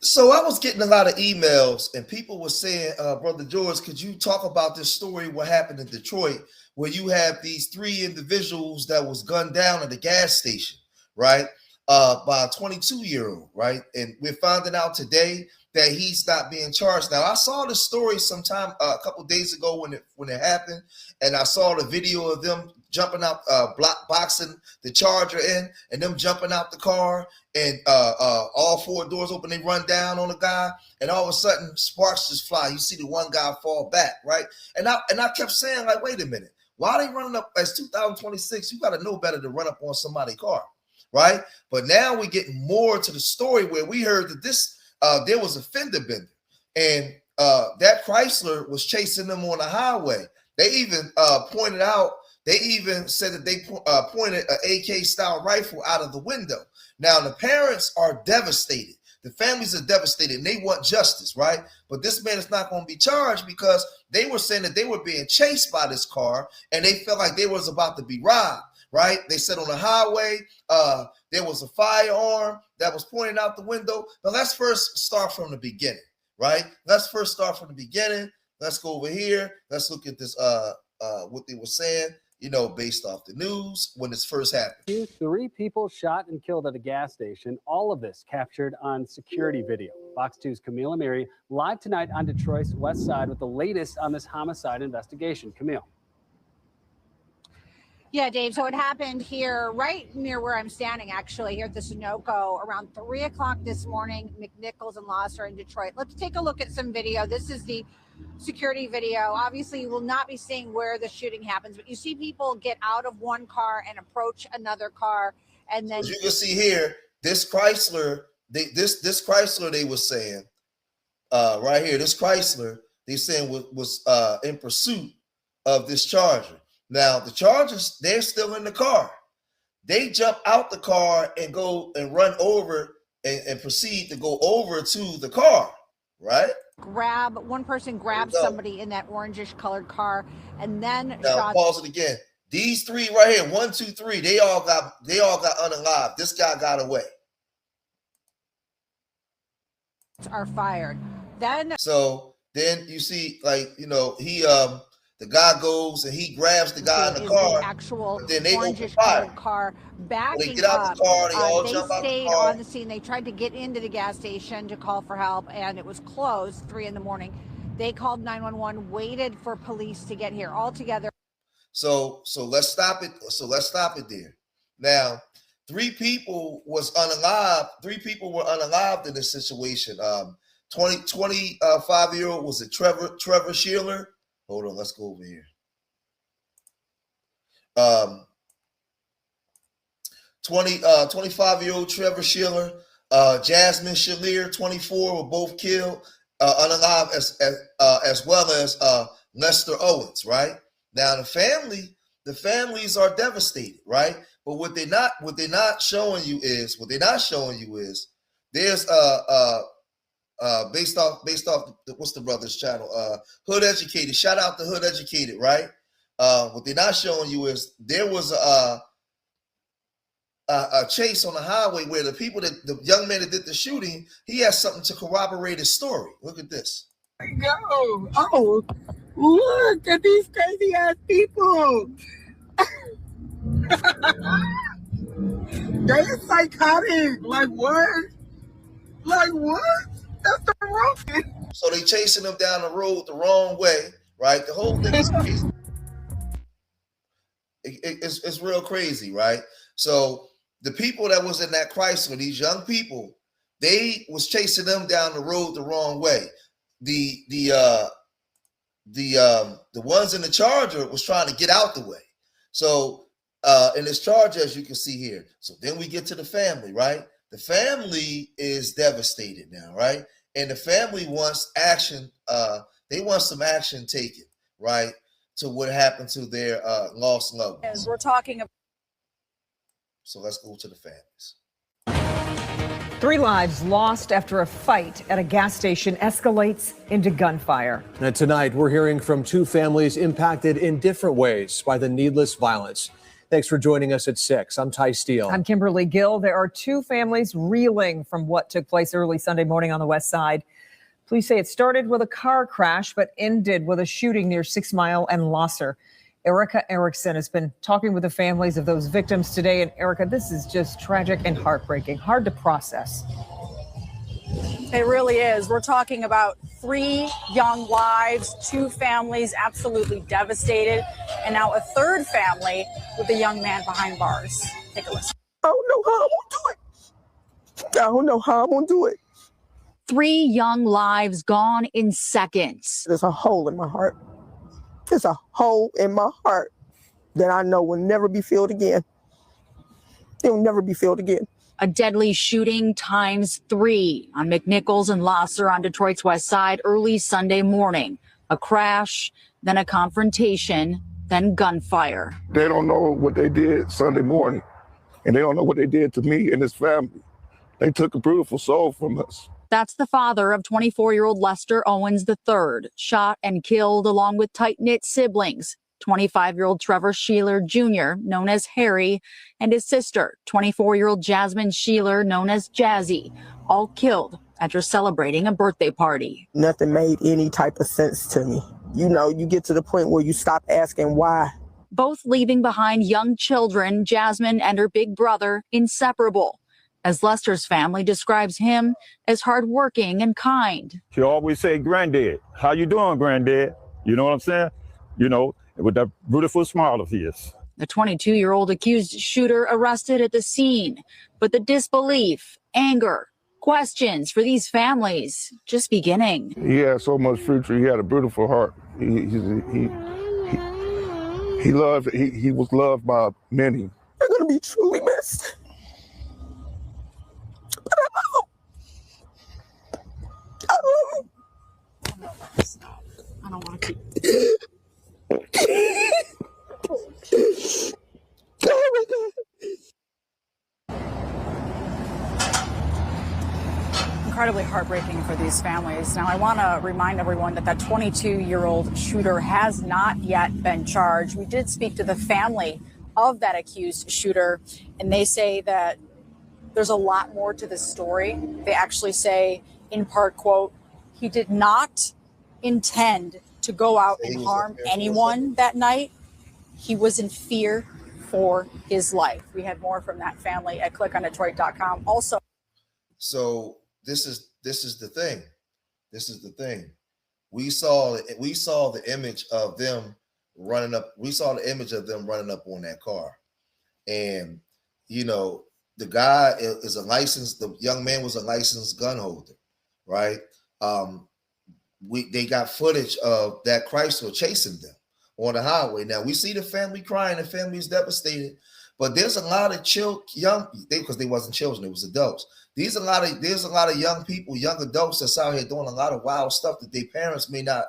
So I was getting a lot of emails, and people were saying, Brother George, could you talk about this story, what happened in Detroit, where you have these three individuals that was gunned down at a gas station, right, by a 22-year-old, right? And we're finding out today that he's not being charged. Now, I saw the story sometime a couple of days ago when it happened, and I saw the video of them jumping out, boxing the Charger in, and them jumping out the car, and all four doors open, they run down on the guy, and all of a sudden sparks just fly. You see the one guy fall back, right? And I kept saying, like, wait a minute, why are they running up as 2026? You got to know better to run up on somebody's car, right? But now we're getting more to the story where we heard that there was a fender bender, and that Chrysler was chasing them on the highway. They even pointed out. They even said that they pointed an AK style rifle out of the window. Now, the parents are devastated. The families are devastated, and they want justice, right? But this man is not going to be charged because they were saying that they were being chased by this car, and they felt like they was about to be robbed, right? They said on the highway, there was a firearm that was pointed out the window. But let's first start from the beginning, right? Let's first start from the beginning. Let's go over here. Let's look at this, what they were saying, based off the news when this first happened. 3 people shot and killed at a gas station. All of this captured on security video. Fox 2's Camille Amiri live tonight on Detroit's West Side with the latest on this homicide investigation. Camille. Yeah, Dave. So it happened here right near where I'm standing, actually, here at the Sunoco around 3 o'clock this morning. McNichols and Loss are in Detroit. Let's take a look at some video. This is the security video. Obviously, you will not be seeing where the shooting happens, but you see people get out of one car and approach another car. And then as you can see here, this Chrysler, this Chrysler, they were saying, right here, this Chrysler, they saying was in pursuit of this Charger. Now, the Chargers, they're still in the car. They jump out the car and go and run over and proceed to go over to the car, right? One person grabs somebody in that orangish colored car, and then now pause it again. These three right here, 1, 2, 3, they all got unalived. This guy got away. Are fired. Then you see, like, he the guy goes and he grabs the guy in the car. Actual then they orangish colored car backing they get out up. the car. They all jump out the stayed car. on the scene. They tried to get into the gas station to call for help, and it was closed 3 in the morning. They called 911, waited for police to get here. All together. So let's stop it. So let's stop it there. Now, 3 people was unalived. 3 people were unalived in this situation. 25-year-old was it Trevor Shearer? Hold on, let's go over here. 25-year-old Trevor Shearer, Jasmine Shalier, 24, were both killed, unalived, as well as Lester Owens. Right now, the families are devastated. Right, but what they're not showing you is there's based off what's the brother's channel, Hood Educated. Shout out to Hood Educated, right? What they're not showing you is there was a chase on the highway where the young man that did the shooting, he has something to corroborate his story. Look at this. Go. Oh, look at these crazy ass people. They're psychotic. Like what? Like what? That's the wrong thing. So they chasing them down the road the wrong way, right? The whole thing is crazy. It's real crazy, right? So the people that was in that Chrysler, these young people, they was chasing them down the road the wrong way. The ones in the Charger was trying to get out the way. So in this Charger, as you can see here. So then we get to the family, right? The family is devastated now, right? And the family wants action. They want some action taken, right, to what happened to their lost loved ones. As we're talking about. So let's go to the families. 3 lives lost after a fight at a gas station escalates into gunfire. And tonight, we're hearing from 2 families impacted in different ways by the needless violence. Thanks for joining us at 6. I'm Ty Steele. I'm Kimberly Gill. There are two families reeling from what took place early Sunday morning on the west side. Police say it started with a car crash, but ended with a shooting near 6 Mile and Losser. Erica Erickson has been talking with the families of those victims today. And Erica, this is just tragic and heartbreaking, hard to process. It really is. We're talking about 3 young lives, 2 families absolutely devastated, and now a third family with a young man behind bars. Take a listen. I don't know how I'm gonna do it. I don't know how I'm gonna do it. 3 young lives gone in seconds. There's a hole in my heart. There's a hole in my heart that I know will never be filled again. It will never be filled again. A deadly shooting times 3 on McNichols and Losser on Detroit's west side early Sunday morning. A crash, then a confrontation, then gunfire. They don't know what they did Sunday morning, and they don't know what they did to me and his family. They took a beautiful soul from us. That's the father of 24-year-old Lester Owens III, shot and killed along with tight-knit siblings. 25-year-old Trevor Sheeler Jr., known as Harry, and his sister, 24-year-old Jasmine Sheeler, known as Jazzy, all killed after celebrating a birthday party. Nothing made any type of sense to me. You know, you get to the point where you stop asking why. Both leaving behind young children, Jasmine and her big brother, inseparable. As Lester's family describes him as hardworking and kind. She always say, "Granddad, how you doing, Granddad?" You know what I'm saying? You know, with that beautiful smile of his. The 22-year-old accused shooter arrested at the scene, but the disbelief, anger, questions for these families just beginning. He had so much future. He had a beautiful heart. He was loved by many. They're gonna be truly missed. But I love him. Stop. I don't want to keep. Incredibly heartbreaking for these families. Now, I want to remind everyone that 22-year-old shooter has not yet been charged. We did speak to the family of that accused shooter, and they say that there's a lot more to this story. They actually say, in part, quote, he did not intend to go out and harm anyone that night. He was in fear for his life. We have more from that family at clickondetroit.com. Also, so this is the thing. This is the thing. We saw the image of them running up. We saw the image of them running up on that car, and you know the guy is a licensed. The young man was a licensed gun holder, right? They got footage of that Chrysler chasing them on the highway. Now we see the family crying, the family is devastated, but there's a lot of because they wasn't children, it was adults. There's a lot of young people, young adults that's out here doing a lot of wild stuff that their parents may not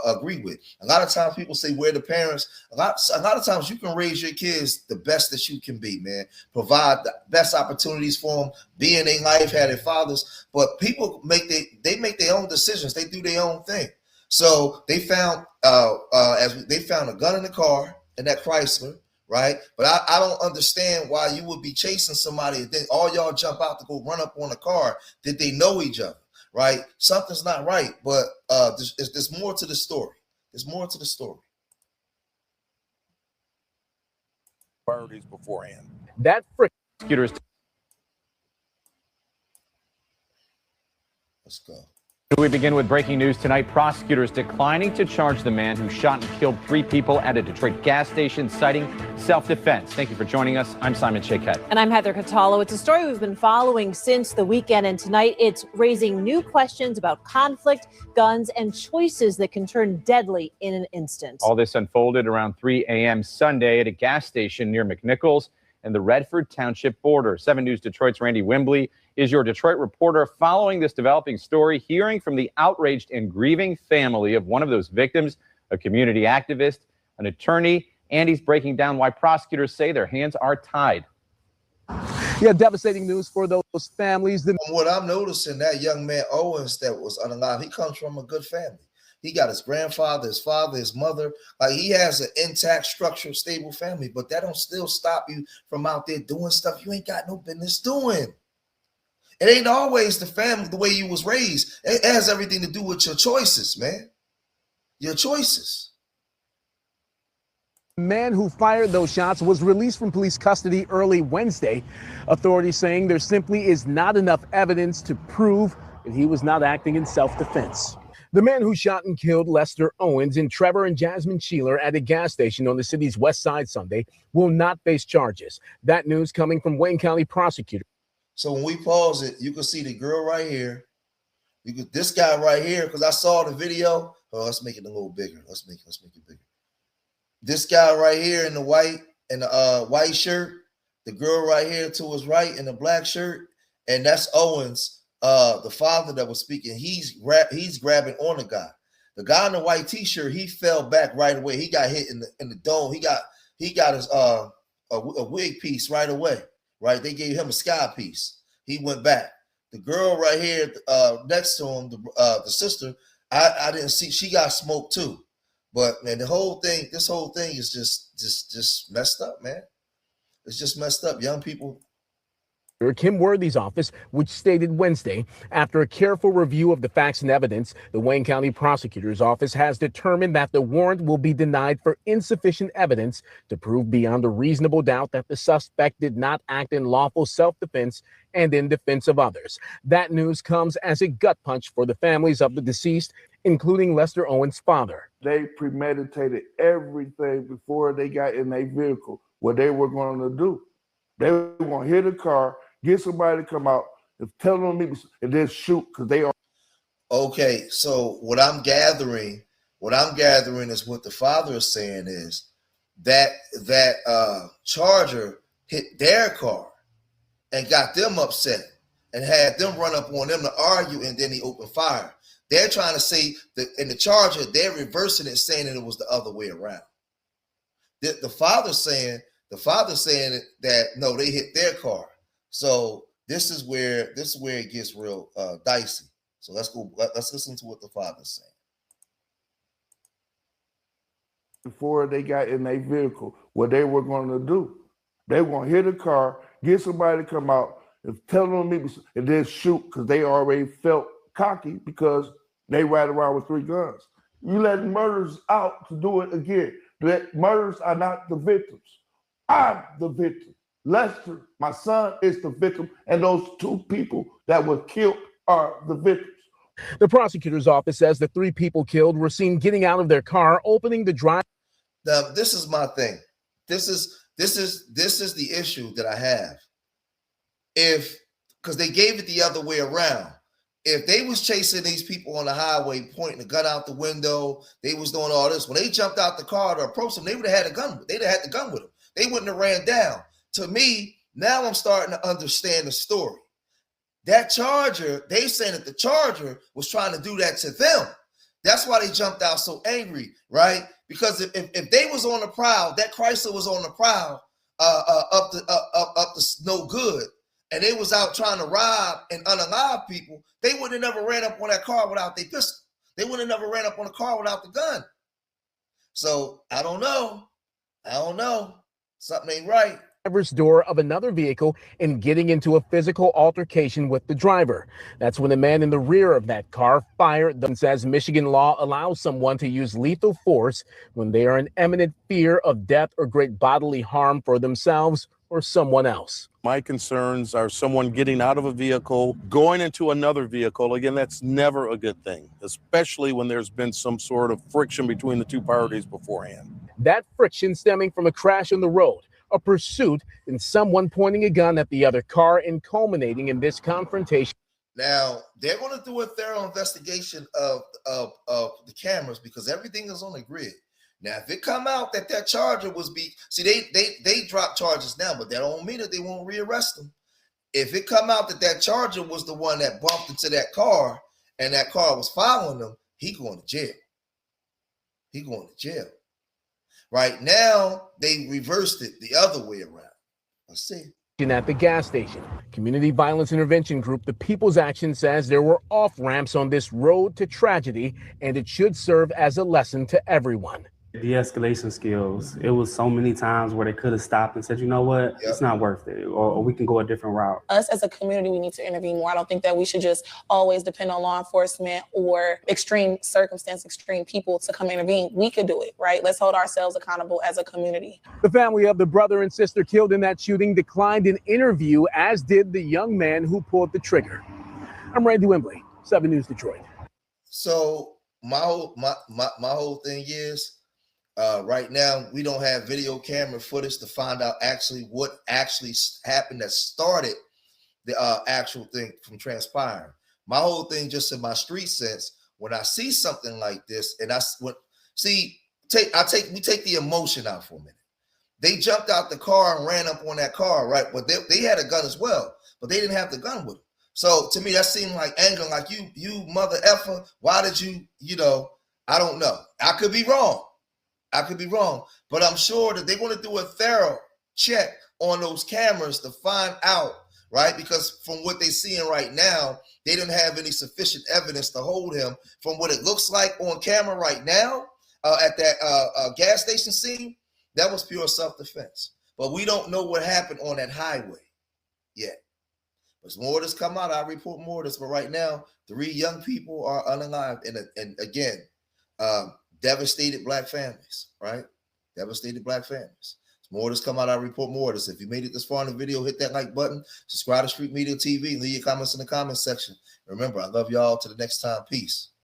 agree with. A lot of times people say, where the parents, a lot of times you can raise your kids the best that you can be, man. Provide the best opportunities for them, be in their life, have their fathers. But people make their own decisions. They do their own thing. So they found they found a gun in the car in that Chrysler, right? But I don't understand why you would be chasing somebody and then all y'all jump out to go run up on a car. Did they know each other? Right? Something's not right, but there's more to the story. There's more to the story. Priorities beforehand. That prosecutors. Let's go. We begin with breaking news tonight. Prosecutors declining to charge the man who shot and killed 3 people at a Detroit gas station, citing self-defense. Thank you for joining us. I'm Simon Shaquette. And I'm Heather Catallo. It's a story we've been following since the weekend, and tonight it's raising new questions about conflict, guns, and choices that can turn deadly in an instant. All this unfolded around 3 a.m. Sunday at a gas station near McNichols and the Redford Township border. 7 News Detroit's Randy Wimbley is your Detroit reporter following this developing story, hearing from the outraged and grieving family of one of those victims, a community activist, an attorney, and he's breaking down why prosecutors say their hands are tied. Yeah, devastating news for those families. From what I'm noticing, that young man Owens that was unalive, he comes from a good family. He got his grandfather, his father, his mother. Like, he has an intact, structured, stable family, but that don't still stop you from out there doing stuff you ain't got no business doing. It ain't always the family, the way you was raised. It has everything to do with your choices, man. Your choices. The man who fired those shots was released from police custody early Wednesday. Authorities saying there simply is not enough evidence to prove that he was not acting in self-defense. The man who shot and killed Lester Owens and Trevor and Jasmine Sheeler at a gas station on the city's west side Sunday will not face charges. That news coming from Wayne County prosecutors. So when we pause it, you can see the girl right here. This guy right here, because I saw the video. Oh, let's make it a little bigger. Let's make it bigger. This guy right here in the white shirt, the girl right here to his right in the black shirt, and that's Owens, the father that was speaking. He's grabbing on the guy. The guy in the white t-shirt, he fell back right away. He got hit in the dome. He got his a wig piece right away. Right, they gave him a sky piece. He went back. The girl right here next to him, the sister, I didn't see. She got smoked too. But man, this whole thing is just messed up, man. It's just messed up. Young people. Kim Worthy's office, which stated Wednesday, after a careful review of the facts and evidence, the Wayne County Prosecutor's Office has determined that the warrant will be denied for insufficient evidence to prove beyond a reasonable doubt that the suspect did not act in lawful self-defense and in defense of others. That news comes as a gut punch for the families of the deceased, including Lester Owens' father. They premeditated everything before they got in their vehicle, what they were going to do. They were going to hit a car, get somebody to come out, and tell them to meet, and then shoot, because they are. Okay, so what I'm gathering is what the father is saying is that Charger hit their car and got them upset and had them run up on them to argue, and then he opened fire. They're trying to say that in the Charger, they're reversing it, saying that it was the other way around. The father's saying that no, they hit their car. So this is where it gets real dicey. So let's listen to what the father's saying. Before they got in their vehicle, what they were going to do. They were going to hit a car, get somebody to come out, and tell them to meet, and then shoot, because they already felt cocky because they ride around with 3 guns. You let murderers out to do it again. Murderers are not the victims. I'm the victim. Lester, my son, is the victim, and those 2 people that were killed are the victims. The prosecutor's office says the 3 people killed were seen getting out of their car, opening the drive. Now, this is my thing. This is the issue that I have. Because they gave it the other way around. If they was chasing these people on the highway, pointing a gun out the window, they was doing all this. When they jumped out the car to approach them, they would have had a gun. They'd have had the gun with them. They wouldn't have ran down. To me, now I'm starting to understand the story. That Charger, they saying that the Charger was trying to do that to them. That's why they jumped out so angry, right? Because if they was on the prowl, that Chrysler was on the prowl up to no good, and they was out trying to rob and unalive people, they would have never ran up on that car without their pistol. They would have never ran up on the car without the gun. So I don't know. Something ain't right. Driver's door of another vehicle and getting into a physical altercation with the driver. That's when the man in the rear of that car fired. Then says Michigan law allows someone to use lethal force when they are in imminent fear of death or great bodily harm for themselves or someone else. My concerns are someone getting out of a vehicle, going into another vehicle. Again, that's never a good thing, especially when there's been some sort of friction between the 2 parties beforehand. That friction stemming from a crash on the road, a pursuit, and someone pointing a gun at the other car and culminating in this confrontation. Now, they're going to do a thorough investigation of the cameras because everything is on the grid. Now, if it come out that Charger was they drop charges now, but that don't mean that they won't rearrest them. If it come out that Charger was the one that bumped into that car and that car was following them, he going to jail. He going to jail. Right now, they reversed it the other way around. Let's see. at the gas station. Community violence intervention group The People's Action says there were off-ramps on this road to tragedy, and it should serve as a lesson to everyone. De-escalation skills. It was so many times where they could have stopped and said, you know what, it's not worth it, or we can go a different route. Us as a community, we need to intervene more. I don't think that we should just always depend on law enforcement or extreme circumstance, extreme people to come intervene. We could do it, right? Let's hold ourselves accountable as a community. The family of the brother and sister killed in that shooting declined an interview, as did the young man who pulled the trigger. I'm Randy Wembley, 7 News Detroit. So my whole thing is, right now, we don't have video camera footage to find out actually what actually happened that started the actual thing from transpiring. My whole thing, just in my street sense, when I see something like this, and we take the emotion out for a minute. They jumped out the car and ran up on that car, right? But they had a gun as well, but they didn't have the gun with them. So to me, that seemed like anger, like you mother effer. Why did you I don't know. I could be wrong. But I'm sure that they're going to do a thorough check on those cameras to find out, right? Because from what they're seeing right now, they didn't have any sufficient evidence to hold him. From what it looks like on camera right now, at that gas station scene, that was pure self-defense. But we don't know what happened on that highway yet. As more of this come out, I'll report more of this. But right now, 3 young people are unalived. And again, devastated Black families, right? Devastated Black families. As more of this come out, I'll report more of this. If you made it this far in the video, hit that like button, subscribe to Street Media TV, and leave your comments in the comments section. Remember, I love y'all. Till the next time, peace.